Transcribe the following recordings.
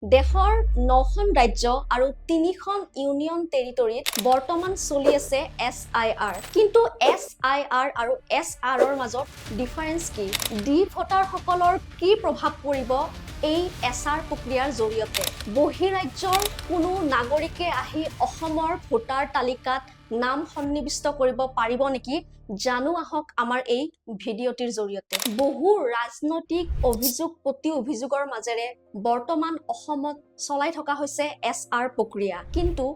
দেশৰ 9খন ৰাজ্য আৰু 3খন ইউনিয়ন টেৰিটৰীত বৰ্তমান চলি আছে SIR। কিন্তু SIR আৰু SRৰ মাজত ডিফাৰেন্স কি? ডি ভোটাৰসকলৰ কি প্ৰভাৱ পৰিব এই SR প্ৰক্ৰিয়াৰ জৰিয়তে? বহিৰাজ্যৰ কোনো নাগৰিকে আহি অসমৰ ভোটাৰ তালিকাত নাম সন্নিৱিষ্ট কৰিব পাৰিব নেকি? জানো আহক আমাৰ এই ভিডিঅ'টিৰ জৰিয়তে। বহু ৰাজনৈতিক অভিযোগ প্ৰতি অভিযোগৰ মাজেৰে বৰ্তমান অসমত চলাই থকা হৈছে SR প্ৰক্ৰিয়া। কিন্তু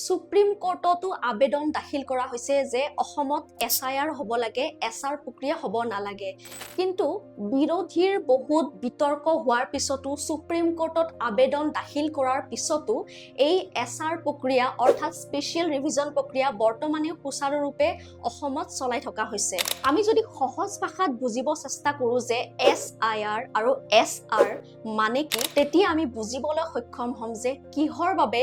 সুপ্ৰিম কোৰ্টতো আবেদন দাখিল কৰা হৈছে যে অসমত SIR হ'ব লাগে, SR প্ৰক্ৰিয়া হ'ব নালাগে। কিন্তু বিৰোধীৰ বহুত বিতৰ্ক হোৱাৰ পিছতো সুপ্ৰিম কোৰ্টত আবেদন দাখিল কৰাৰ পিছতো এই SR প্ৰক্ৰিয়া অৰ্থাৎ স্পেচিয়েল ৰিভিজন প্ৰক্ৰিয়া বৰ্তমানেও সুচাৰুৰূপে অসমত চলাই থকা হৈছে। আমি যদি সহজ ভাষাত বুজিব চেষ্টা কৰোঁ যে SIR আৰু SR মানে কি, তেতিয়া আমি বুজিবলৈ সক্ষম হ'ম যে কিহৰ বাবে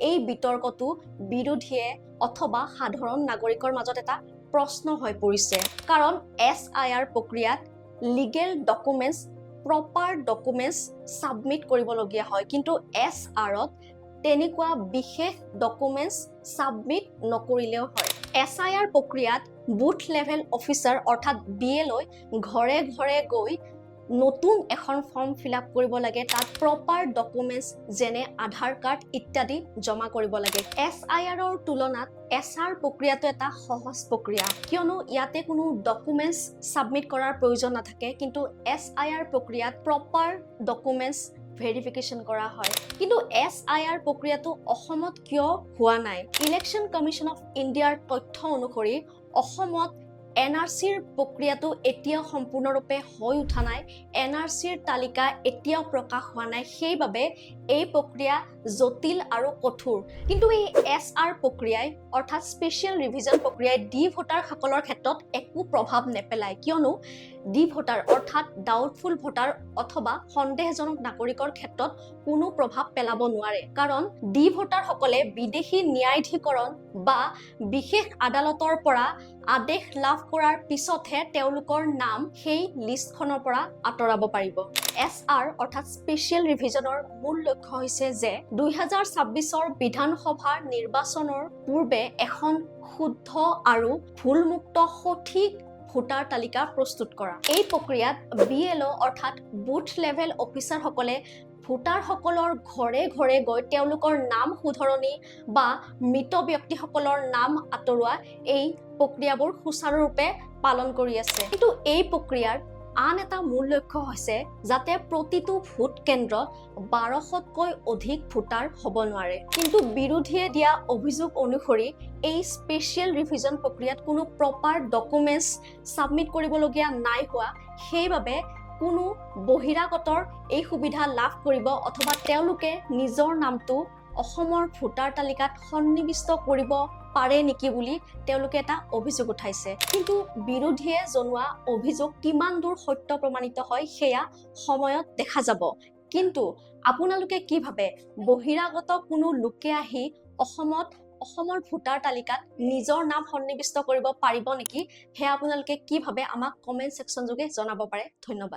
এই বিতৰ্কটো বিৰোধীয়ে অথবা সাধাৰণ নাগৰিকৰ মাজত এটা প্ৰশ্ন হৈ পৰিছে। কাৰণ SIR প্ৰক্ৰিয়াত legal documents, proper documents submit কৰিবলগীয়া হয়। কিন্তু SRত তেনেকুৱা বিশেষ ডকুমেণ্টছ ছাবমিট নকৰিলেও হয়। SIR প্ৰক্ৰিয়াত বুথ লেভেল অফিচাৰ অৰ্থাৎ BLO ঘৰে ঘৰে গৈ নতুন এখন ফৰ্ম ফিল আপ কৰিব লাগে। তাত প্ৰপাৰ ডকুমেণ্টছ যেনে আধাৰ কাৰ্ড ইত্যাদি জমা কৰিব লাগে। SIRৰ তুলনাত SR প্ৰক্ৰিয়াটো এটা সহজ প্ৰক্ৰিয়া, কিয়নো ইয়াতে কোনো ডকুমেণ্টছ ছাবমিট কৰাৰ প্ৰয়োজন নাথাকে। কিন্তু SIR প্ৰক্ৰিয়াত প্ৰপাৰ ডকুমেণ্টছ ভেৰিফিকেশ্যন কৰা হয়। কিন্তু SIR প্ৰক্ৰিয়াটো অসমত কিয় হোৱা নাই? ইলেকশ্যন কমিশ্যন অফ ইণ্ডিয়াৰ তথ্য অনুসৰি অসমত NRCৰ প্ৰক্ৰিয়াটো এতিয়াও সম্পূৰ্ণৰূপে হৈ উঠা নাই। NRCৰ তালিকা এতিয়াও প্ৰকাশ হোৱা নাই। সেইবাবে এই প্ৰক্ৰিয়া জটিল আৰু কঠোৰ। কিন্তু এই SR প্ৰক্ৰিয়াই অৰ্থাৎ স্পেচিয়েল ৰিভিজন প্ৰক্ৰিয়াই ডি ভোটাৰসকলৰ ক্ষেত্ৰত একো প্ৰভাৱ নেপেলায়। কিয়নো ডি ভোটাৰ অৰ্থাৎ ডাউটফুল ভোটাৰ অথবা সন্দেহজনক নাগৰিকৰ ক্ষেত্ৰত কোনো প্ৰভাৱ পেলাব নোৱাৰে। কাৰণ ডি ভোটাৰসকলে বিদেশী ন্যায়াধিকৰণ বা বিশেষ আদালতৰ পৰা আদেশ লাভ কৰাৰ পিছতহে তেওঁলোকৰ নাম সেই লিষ্টখনৰ পৰা আঁতৰাব পাৰিব। SR অৰ্থাৎ স্পেচিয়েল ৰিভিজনৰ মূল লক্ষ্য হৈছে যে 2026ৰ বিধানসভাৰ নিৰ্বাচনৰ পূৰ্বে এখন শুদ্ধ আৰু ভুলমুক্ত সঠিক ভোটাৰ তালিকা প্ৰস্তুত কৰা। এই প্ৰক্ৰিয়াত BLO অৰ্থাৎ বুথ লেভেল অফিচাৰসকলে ভোটাৰসকলৰ ঘৰে ঘৰে গৈ তেওঁলোকৰ নাম শুধৰণি বা মৃত ব্যক্তিসকলৰ নাম আঁতৰোৱা এই প্ৰক্ৰিয়াবোৰ সুচাৰুৰূপে পালন কৰি আছে। কিন্তু এই প্ৰক্ৰিয়াৰ আন এটা মূল লক্ষ্য হৈছে যাতে প্ৰতিটো ভোট কেন্দ্ৰত 1200তকৈ অধিক ভোটাৰ হ'ব নোৱাৰে। কিন্তু বিৰোধীয়ে দিয়া অভিযোগ অনুসৰি এই স্পেচিয়েল ৰিভিজন প্ৰক্ৰিয়াত কোনো প্ৰপাৰ ডকুমেণ্টছ ছাবমিট কৰিবলগীয়া নাই হোৱা। সেইবাবে কোনো বহিৰাগতৰ এই সুবিধা লাভ কৰিব অথবা তেওঁলোকে নিজৰ নামটো অসমৰ ভোটাৰ তালিকাত সন্নিৱিষ্ট কৰিব পাৰে নেকি বুলি তেওঁলোকে এটা অভিযোগ উঠাইছে। কিন্তু বিৰোধীয়ে জনোৱা অভিযোগ কিমান দূৰ সত্য প্ৰমাণিত হয় সেয়া সময়ত দেখা যাব। কিন্তু আপোনালোকে কি ভাবে, বহিৰাগত কোনো লোকে আহি অসমৰ ভোটাৰ তালিকাত নিজৰ নাম সন্নিৱিষ্ট কৰিব পাৰিব নেকি? সেয়া আপোনালোকে কি ভাবে আমাক কমেণ্ট ছেকশ্যন যোগে জনাব পাৰে। ধন্যবাদ।